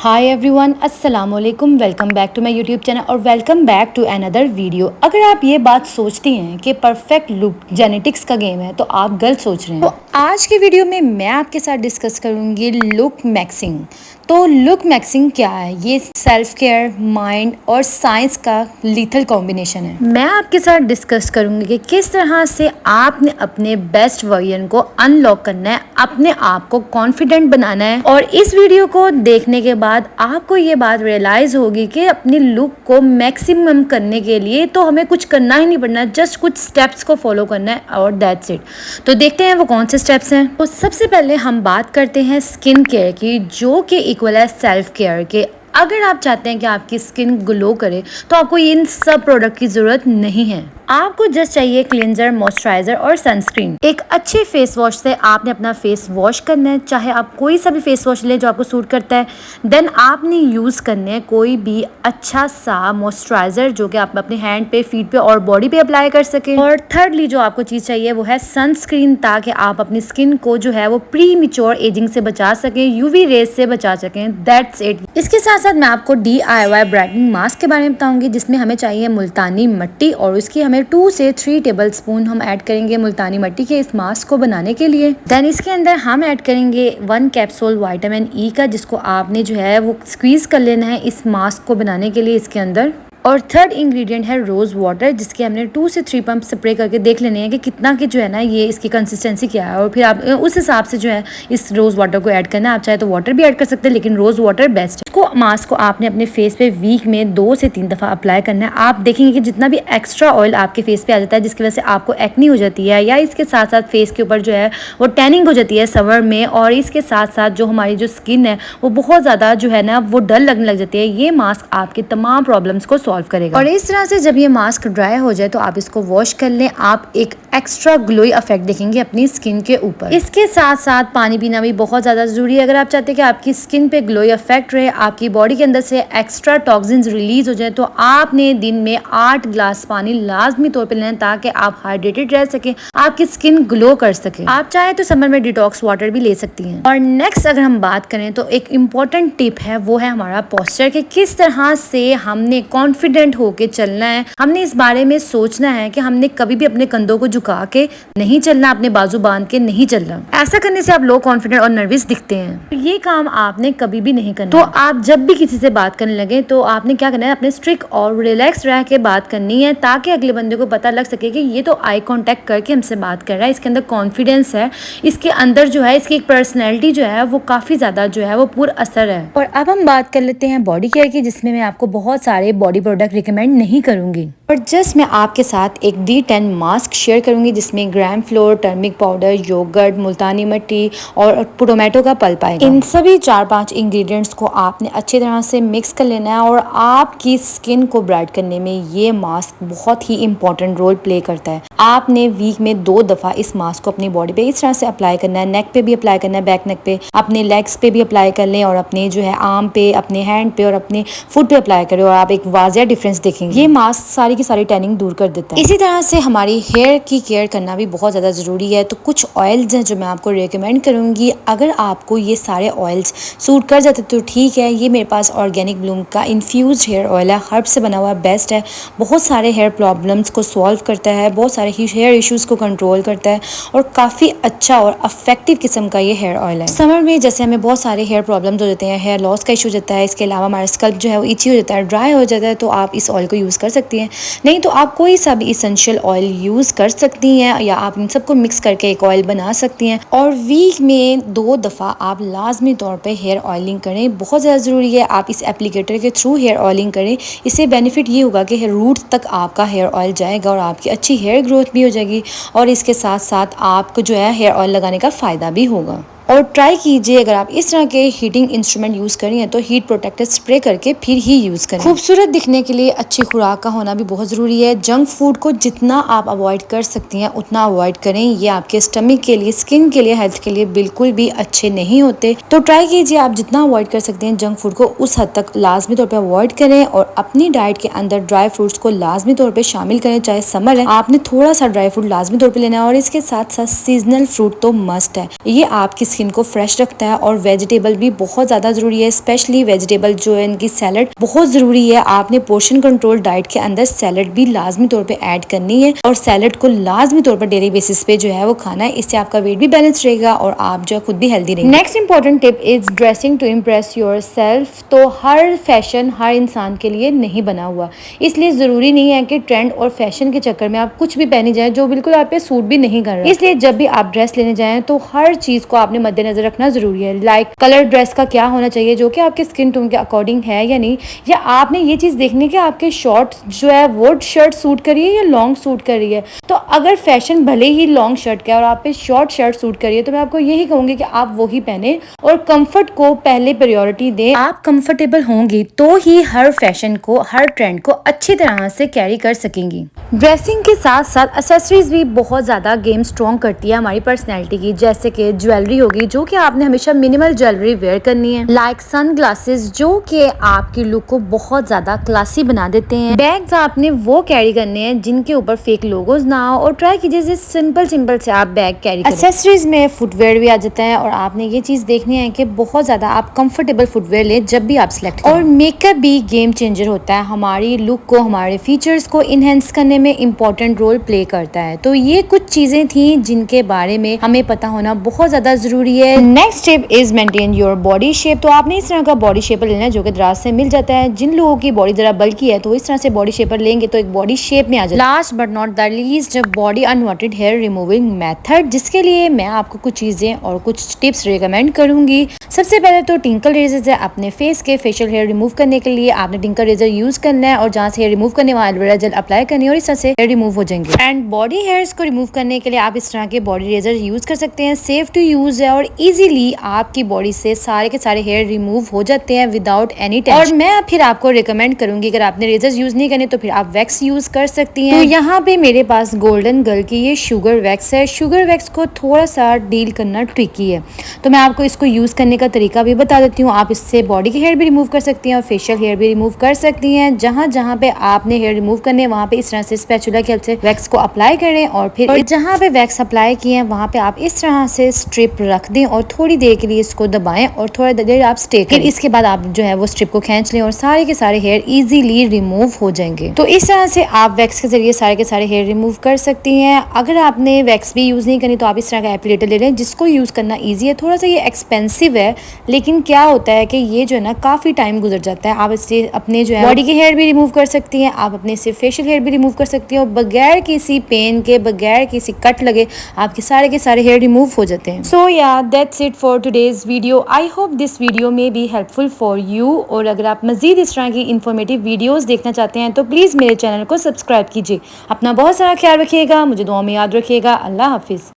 हाय everyone, अस्सलाम वालेकुम। Welcome back to my YouTube channel और welcome back to another video. अगर आप ये बात सोचती हैं कि परफेक्ट लुक जेनेटिक्स का गेम है तो आप गलत सोच रहे हैं। तो आज की वीडियो में मैं आपके साथ डिस्कस करूंगी लुक मैक्सिंग। तो लुक मैक्सिंग क्या है? ये सेल्फ केयर, माइंड और साइंस का लीथल कॉम्बिनेशन है। मैं आपके साथ डिस्कस करूंगी कि किस तरह से आपने अपने बेस्ट वर्जन को अनलॉक करना है, अपने आप को कॉन्फिडेंट बनाना है। और इस वीडियो को देखने के बाद आपको ये बात रियलाइज होगी कि अपनी लुक को मैक्सिमम करने के लिए तो हमें कुछ करना ही नहीं पड़ना, जस्ट कुछ स्टेप्स को फॉलो करना है और दैट्स इट। तो देखते हैं वो कौन से स्टेप्स हैं। तो सबसे पहले हम बात करते हैं स्किन केयर की, जो कि इक्वल है सेल्फ केयर के। अगर आप चाहते हैं कि आपकी स्किन ग्लो करे तो आपको इन सब प्रोडक्ट की जरूरत नहीं है। आपको जस्ट चाहिए क्लींजर, मॉइस्चराइजर और सनस्क्रीन। एक अच्छे फेस वॉश से आपने अपना फेस वॉश करना है, चाहे आप कोई सा भी फेस वॉश लें जो आपको सूट करता है। देन आपने यूज करने है कोई भी अच्छा सा मॉइस्चराइजर जो कि आप अपने हैंड पे, फीट पे और बॉडी पे अप्लाई कर सके। और थर्डली जो आपको चीज चाहिए वो है सनस्क्रीन, ताकि आप अपनी स्किन को जो है वो प्री मिच्योर एजिंग से बचा सकें, यूवी रेज से बचा सकें। That's it. इसके साथ साथ मैं आपको DIY ब्राइटनिंग मास्क के बारे में बताऊंगी, जिसमें हमें चाहिए मुल्तानी मिट्टी और उसकी हमें 2 से 3 टेबलस्पून हम ऐड करेंगे मुल्तानी मिट्टी के इस मास्क को बनाने के लिए। देन इसके अंदर हम ऐड करेंगे 1 कैप्सूल विटामिन ई का, जिसको आपने जो है वो स्क्वीज कर लेना है इस मास्क को बनाने के लिए इसके अंदर। और थर्ड इंग्रेडिएंट है रोज वाटर, जिसके हमने 2 से 3 पंप स्प्रे करके देख लेने हैं कि कितना की जो है ना ये इसकी कंसिस्टेंसी क्या है, और फिर आप उस हिसाब से जो है इस रोज वाटर को ऐड करना है। आप चाहे तो वाटर भी ऐड कर सकते हैं, लेकिन रोज वाटर बेस्ट है। इसको मास्क को आपने अपने फेस पे वीक में 2 से 3 दफा अप्लाई करना है। आप देखेंगे कि जितना भी एक्स्ट्रा ऑयल आपके फेस पे आ जाता है, जिसकी वजह से आपको एक्नी हो जाती है, या इसके साथ साथ फेस के ऊपर जो है वो टैनिंग हो जाती है समर में, और इसके साथ साथ जो हमारी जो स्किन है वो बहुत ज्यादा जो है ना वो डल लगने लग जाती है, ये मास्क आपके तमाम प्रॉब्लम्स को सॉल्व करेगा। और इस तरह से जब ये मास्क ड्राई हो जाए तो आप इसको वॉश कर लें। आप एक एक्स्ट्रा ग्लोई इफेक्ट देखेंगे अपनी स्किन के ऊपर। इसके साथ साथ पानी पीना भी बहुत ज्यादा जरूरी है। अगर आप चाहते हैं कि आपकी स्किन पे ग्लोई इफेक्ट रहे, आपकी बॉडी के अंदर से एक्स्ट्रा टॉक्सिन्स रिलीज हो जाए, तो आपने दिन में 8 ग्लास पानी लाजमी तौर पे लेना, ताकि आप हाइड्रेटेड रह सके, आपकी स्किन ग्लो कर सके। आप चाहे तो समर में डिटॉक्स वाटर भी ले सकती हैं। और नेक्स्ट अगर हम बात करें तो एक इम्पोर्टेंट टिप है, वो है हमारा पोस्चर, कि किस तरह से हमने कॉन्फिडेंट होके चलना है। हमने इस बारे में सोचना है कि हमने कभी भी अपने कंधों को झुका के नहीं चलना, अपने बाजू बांध के नहीं चलना। ऐसा करने से आप लो कॉन्फिडेंट और नर्वस दिखते हैं, तो ये काम आपने कभी भी नहीं करना। तो आप जब भी किसी से बात करने लगे तो आपने क्या करना है, अपने स्ट्रिक्ट और रिलैक्स रह के बात करनी है, ताकि अगले बंदे को पता लग सके कि ये तो आई कांटेक्ट करके हमसे बात कर रहा है, इसके अंदर कॉन्फिडेंस है, इसके अंदर जो है इसकी एक पर्सनैलिटी जो है वो काफी ज्यादा जो है वो पूरा असर है। और अब हम बात कर लेते हैं बॉडी केयर की, जिसमें मैं आपको बहुत सारे बॉडी प्रोडक्ट रिकमेंड नहीं करूंगी, और जस्ट मैं आपके साथ एक D10 मास्क शेयर करूंगी, जिसमें gram flour, turmeric powder, yoghurt, Multani mitti और टोमेटो का पल्प आएगा। इन सभी 4-5 इंग्रेडिएंट्स को आपने अच्छी तरह से मिक्स कर लेना है, और आपकी स्किन को ब्राइट करने में ये मास्क बहुत ही इंपॉर्टेंट रोल प्ले करता है। आपने वीक में 2 दफा इस मास्क को अपनी बॉडी पे इस तरह से अप्लाई करना है। नेक पे भी अप्लाई करना है, बैक नेक पे, अपने लेग्स पे भी अप्लाई कर लें, और अपने जो है आर्म पे, अपने हैंड पे और अपने फुट पे अप्लाई करें, और आप एक वाजिया डिफरेंस देखेंगे। ये मास्क सारी की सारी टैनिंग दूर कर देता है। इसी तरह से हमारी हेयर की केयर करना भी बहुत ज़्यादा ज़रूरी है। तो कुछ ऑयल्स हैं जो मैं आपको रेकमेंड करूँगी। अगर आपको ये सारे ऑयल्स सूट कर जाते तो ठीक है। ये मेरे पास ऑर्गेनिक ब्लूम का इन्फ्यूज हेयर ऑयल है, हर्ब से बना हुआ, बेस्ट है, बहुत सारे हेयर प्रॉब्लम्स को सॉल्व करता है, बहुत सारे हेयर इश्यूज़ को कंट्रोल करता है, और काफ़ी अच्छा और अफेक्टिव किस्म का ये हेयर ऑयल है। समर में जैसे हमें बहुत सारे हेयर प्रॉब्लम्स हो जाते हैं, हेयर लॉस का इशू हो जाता है, इसके अलावा हमारा स्कल्प जो है वो इची हो जाता है, ड्राई हो जाता है, तो आप इस ऑयल को यूज़ कर सकती हैं। नहीं तो आप कोई सा भी इसेंशियल ऑयल यूज़ कर सकती हैं, या आप इन सबको मिक्स करके एक ऑयल बना सकती हैं। और वीक में 2 दफ़ा आप लाजमी तौर पे हेयर ऑयलिंग करें, बहुत ज़्यादा ज़रूरी है। आप इस एप्लीकेटर के थ्रू हेयर ऑयलिंग करें, इससे बेनिफिट ये होगा कि रूट तक आपका हेयर ऑयल जाएगा, और आपकी अच्छी हेयर ग्रोथ भी हो जाएगी, और इसके साथ साथ आपको जो है हेयर ऑयल लगाने का फ़ायदा भी होगा। और ट्राई कीजिए, अगर आप इस तरह के हीटिंग इंस्ट्रूमेंट यूज़ करें हैं तो हीट प्रोटेक्टर स्प्रे करके फिर ही यूज़ करें। खूबसूरत दिखने के लिए अच्छी खुराक का होना भी बहुत ज़रूरी है। जंक फूड को जितना आप अवॉइड कर सकती हैं उतना अवॉइड करें। ये आपके स्टमक के लिए, स्किन के लिए, हेल्थ के लिए बिल्कुल भी अच्छे नहीं होते। तो ट्राई कीजिए, आप जितना अवॉइड कर सकते हैं जंक फूड को उस हद तक लाजमी तौर पर अवॉइड करें, और अपनी डाइट के अंदर ड्राई फ्रूट्स को लाजमी तौर पर शामिल करें। चाहे समर है, आपने थोड़ा सा ड्राई फ्रूट लाजमी तौर पर लेना है, और इसके साथ साथ सीजनल फ्रूट तो मस्ट है। ये आपकी स्किन को फ्रेश रखता है और वेजिटेबल भी बहुत ज़्यादा ज़रूरी है, स्पेशली वेजिटेबल जो है इनकी सैलड बहुत ज़रूरी है। आपने पोर्शन कंट्रोल डाइट के अंदर सैलड भी लाजमी तौर पे ऐड करनी है और सैलड को लाजमी तौर पर डेली बेसिस पे जो है वो खाना है। इससे आपका वेट भी बैलेंस रहेगा और आप जो खुद भी हेल्दी रहेंगे। Next important tip is dressing to impress yourself. तो हर फैशन हर इंसान के लिए नहीं बना हुआ, इसलिए ज़रूरी नहीं है कि ट्रेंड और फैशन के चक्कर में आप कुछ भी पहनी जाए जो बिल्कुल आप पे सूट भी नहीं कर रहा। इसलिए जब भी आप ड्रेस लेने जाएं तो हर चीज़ को आपने मद्देनजर रखना ज़रूरी है। लाइक कलर ड्रेस का क्या होना चाहिए जो कि आपके स्किन टोन के अकॉर्डिंग है या नहीं, या आपने ये चीज़ देखनी कि आपके शॉर्ट जो है वो शर्ट सूट कर रही है या लॉन्ग सूट कर रही है। तो अगर फैशन भले ही लॉन्ग शर्ट का है और आप पे शॉर्ट शर्ट सूट करिए तो मैं आपको यही कहूँगी कि आप वही पहने और कंफर्ट को पहले प्रायोरिटी दें। आप कंफर्टेबल होंगी तो ही हर फैशन को हर ट्रेंड को अच्छी तरह से कैरी कर सकेंगी। ड्रेसिंग के साथ साथ एक्सेसरीज भी बहुत ज़्यादा गेम स्ट्रॉन्ग करती है हमारी पर्सनैलिटी की, जैसे कि ज्वेलरी होगी जो कि आपने हमेशा मिनिमल ज्वेलरी वेयर करनी है, लाइक सन ग्लासेस जो कि आपकी लुक को बहुत ज़्यादा क्लासी बना देते हैं। बैग्स आपने वो कैरी करने हैं जिनके ऊपर फेक लोगोज ना हो और ट्राई कीजिए सिंपल से आप बैग कैरी करें। एक्सेसरीज में फुटवेयर भी आ जाता है और आपने ये चीज़ देखनी है कि बहुत ज़्यादा आप कंफर्टेबल फुटवेयर लें जब भी आप सिलेक्ट करें। और मेकअप भी गेम चेंजर होता है, हमारी लुक को हमारे फीचर्स को इनहेंस करने में इंपॉर्टेंट रोल प्ले करता है। तो ये कुछ चीजें थी जिनके बारे में हमें पता होना बहुत ज्यादा जरूरी है। Next step is maintain your body shape. तो आपने इस तरह का बॉडी शेपर लेना है जो कि दराज से मिल जाता है। जिन लोगों की बॉडी जरा बल्की है तो इस तरह से बॉडी शेपर लेंगे तो एक बॉडी शेप में आ जाए। Last but not the least, body unwanted hair removing method, जिसके लिए मैं आपको कुछ चीजें और कुछ टिप्स रिकमेंड करूंगी। सबसे पहले तो टिंकल रेजर है। अपने फेस के फेशियल हेयर रिमूव करने के लिए आपने टिंकल रेजर यूज करना है और जहाँ से हेयर रिमूव करने वहाँ एलोवेरा जेल अप्लाई करनी है और इस तरह से हेयर रिमूव हो जाएंगे। एंड बॉडी हेयर्स को रिमूव करने के लिए आप इस तरह के बॉडी रेजर यूज कर सकते हैं। सेफ टू यूज है और इजीली आपकी बॉडी से सारे के सारे हेयर रिमूव हो जाते हैं विदाउट एनी टेंशन। और मैं फिर आपको रिकमेंड करूंगी अगर आपने रेजर यूज नहीं करने तो फिर आप वैक्स यूज कर सकती हैं। तो यहाँ पे मेरे पास गोल्डन गर्ल की ये शुगर वैक्स है। शुगर वैक्स को थोड़ा सा डील करना ट्रिकी है तो मैं आपको इसको यूज करने का तरीका भी बता देती हूँ। आप इससे बॉडी के हेयर भी रिमूव कर सकती हैं और फेशियल हेयर भी रिमूव कर सकती हैं। जहाँ जहाँ पे आपने हेयर रिमूव करने वहाँ पे इस तरह से स्पैचुला की हेल्प से वैक्स को अप्लाई करें और फिर जहाँ पे वैक्स अप्लाई किए हैं वहाँ पे आप इस तरह से स्ट्रिप रख दें और थोड़ी देर के लिए इसको दबाएं और थोड़ा देर आप स्टे करें। फिर इसके बाद आप जो है वो स्ट्रिप को खींच लें और सारे के सारे हेयर इजीली रिमूव हो जाएंगे। तो इस तरह से आप वैक्स के जरिए सारे के सारे हेयर रिमूव कर सकती हैं। अगर आपने वैक्स भी यूज नहीं करनी तो आप इस तरह का एप्लीकेटर ले लें जिसको यूज करना ईजी है। थोड़ा सा ये एक्सपेंसिव है लेकिन क्या होता है कि ये जो है ना काफी टाइम गुजर जाता है। आप इससे अपने जो है बॉडी के हेयर भी रिमूव कर सकती हैं, आप अपने से फेशियल हेयर भी रिमूव कर सकती हैं और बगैर किसी पेन के बगैर किसी कट लगे आपके सारे के सारे हेयर रिमूव हो जाते हैं। सो या that's it for today's video. I hope this video में बी हेल्पफुल फॉर यू। और अगर आप मजीद इस तरह की इन्फॉर्मेटिव वीडियोस देखना चाहते हैं तो प्लीज़ मेरे चैनल को सब्सक्राइब कीजिए। अपना बहुत सारा ख्याल रखिएगा, मुझे दुआ में याद रखिएगा। अल्लाह हाफिज़।